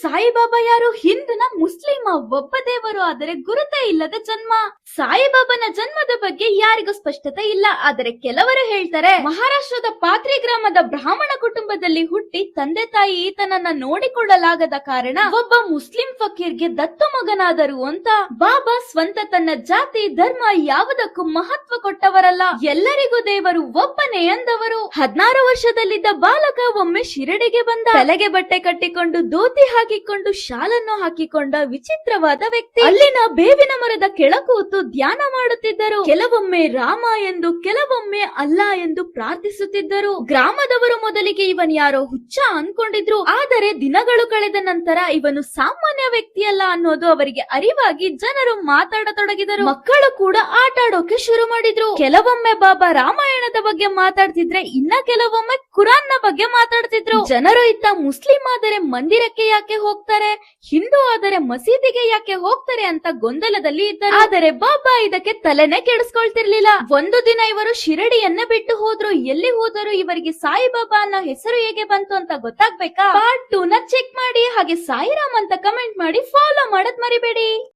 ಸಾಯಿಬಾಬಾ ಯಾರು? ಹಿಂದೂನ ಮುಸ್ಲಿಮ? ಒಬ್ಬ ದೇವರು ಆದರೆ ಗುರುತೇ ಇಲ್ಲದ ಜನ್ಮ. ಸಾಯಿಬಾಬಾನ ಜನ್ಮದ ಬಗ್ಗೆ ಯಾರಿಗೂ ಸ್ಪಷ್ಟತೆ ಇಲ್ಲ. ಆದರೆ ಕೆಲವರು ಹೇಳ್ತಾರೆ, ಮಹಾರಾಷ್ಟ್ರದ ಪಾತ್ರಿ ಗ್ರಾಮದ ಬ್ರಾಹ್ಮಣ ಕುಟುಂಬದಲ್ಲಿ ಹುಟ್ಟಿ ತಂದೆ ತಾಯಿ ಈತನನ್ನ ನೋಡಿಕೊಳ್ಳಲಾಗದ ಕಾರಣ ಒಬ್ಬ ಮುಸ್ಲಿಂ ಫಕೀರ್ಗೆ ದತ್ತು ಮಗನಾದರು ಅಂತ. ಬಾಬಾ ಸ್ವಂತ ತನ್ನ ಜಾತಿ ಧರ್ಮ ಯಾವುದಕ್ಕೂ ಮಹತ್ವ ಕೊಟ್ಟವರಲ್ಲ. ಎಲ್ಲರಿಗೂ ದೇವರು ಒಬ್ಬನೇ ಎಂದವರು. 16 ವರ್ಷದಲ್ಲಿದ್ದ ಬಾಲಕ ಒಮ್ಮೆ ಶಿರಡಿಗೆ ಬಂದ. ತಲೆಗೆ ಬಟ್ಟೆ ಕಟ್ಟಿಕೊಂಡು ಧೋತಿ ಹಾಕಿಕೊಂಡು ಶಾಲನ್ನು ಹಾಕಿಕೊಂಡ ವಿಚಿತ್ರವಾದ ವ್ಯಕ್ತಿ ಅಲ್ಲಿನ ಬೇವಿನ ಮರದ ಕೆಳ ಕೂತು ಧ್ಯಾನ ಮಾಡುತ್ತಿದ್ದರು. ಕೆಲವೊಮ್ಮೆ ರಾಮ ಎಂದು ಕೆಲವೊಮ್ಮೆ ಅಲ್ಲ ಎಂದು ಪ್ರಾರ್ಥಿಸುತ್ತಿದ್ದರು. ಗ್ರಾಮದವರು ಮೊದಲಿಗೆ ಇವನ್ ಯಾರೋ ಹುಚ್ಚ ಅನ್ಕೊಂಡಿದ್ರು. ಆದರೆ ದಿನಗಳು ಕಳೆದ ನಂತರ ಇವನು ಸಾಮಾನ್ಯ ವ್ಯಕ್ತಿಯಲ್ಲ ಅನ್ನೋದು ಅವರಿಗೆ ಅರಿವಾಗಿ ಜನರು ಮಾತಾಡತೊಡಗಿದರು. ಮಕ್ಕಳು ಕೂಡ ಆಟ ಆಡೋಕೆ ಶುರು ಮಾಡಿದ್ರು. ಕೆಲವೊಮ್ಮೆ ಬಾಬಾ ರಾಮಾಯಣದ ಬಗ್ಗೆ ಮಾತಾಡ್ತಿದ್ರೆ, ಇನ್ನ ಕೆಲವೊಮ್ಮೆ ಕುರಾನ್ ನ ಬಗ್ಗೆ ಮಾತಾಡ್ತಿದ್ರು. ಜನರು ಇತ್ತ ಮುಸ್ಲಿಂ ಆದರೆ ಮಂದಿರಕ್ಕೆ ಯಾಕೆ ಹೋಗ್ತಾರೆ, ಹಿಂದೂ ಆದರೆ ಮಸೀದಿಗೆ ಯಾಕೆ ಹೋಗ್ತಾರೆ ಅಂತ ಗೊಂದಲದಲ್ಲಿ ಇದ್ದರು. ಆದರೆ ಬಾಬಾ ಇದಕ್ಕೆ ತಲೆನೇ ಕೆಡಿಸ್ಕೊಳ್ತಿರ್ಲಿಲ್ಲ. ಒಂದು ದಿನ ಇವರು ಶಿರಡಿಯನ್ನ ಬಿಟ್ಟು ಹೋದ್ರು. ಎಲ್ಲಿ ಹೋದರು? ಇವರಿಗೆ ಸಾಯಿಬಾಬಾ ಅನ್ನೋ ಹೆಸರು ಹೇಗೆ ಬಂತು ಅಂತ ಗೊತ್ತಾಗ್ಬೇಕಾ? ಪಾರ್ಟ್ 2 ನ ಚೆಕ್ ಮಾಡಿ. ಹಾಗೆ ಸಾಯಿರಾಮ್ ಅಂತ ಕಮೆಂಟ್ ಮಾಡಿ ಫಾಲೋ ಮಾಡೋದ್ ಮರಿಬೇಡಿ.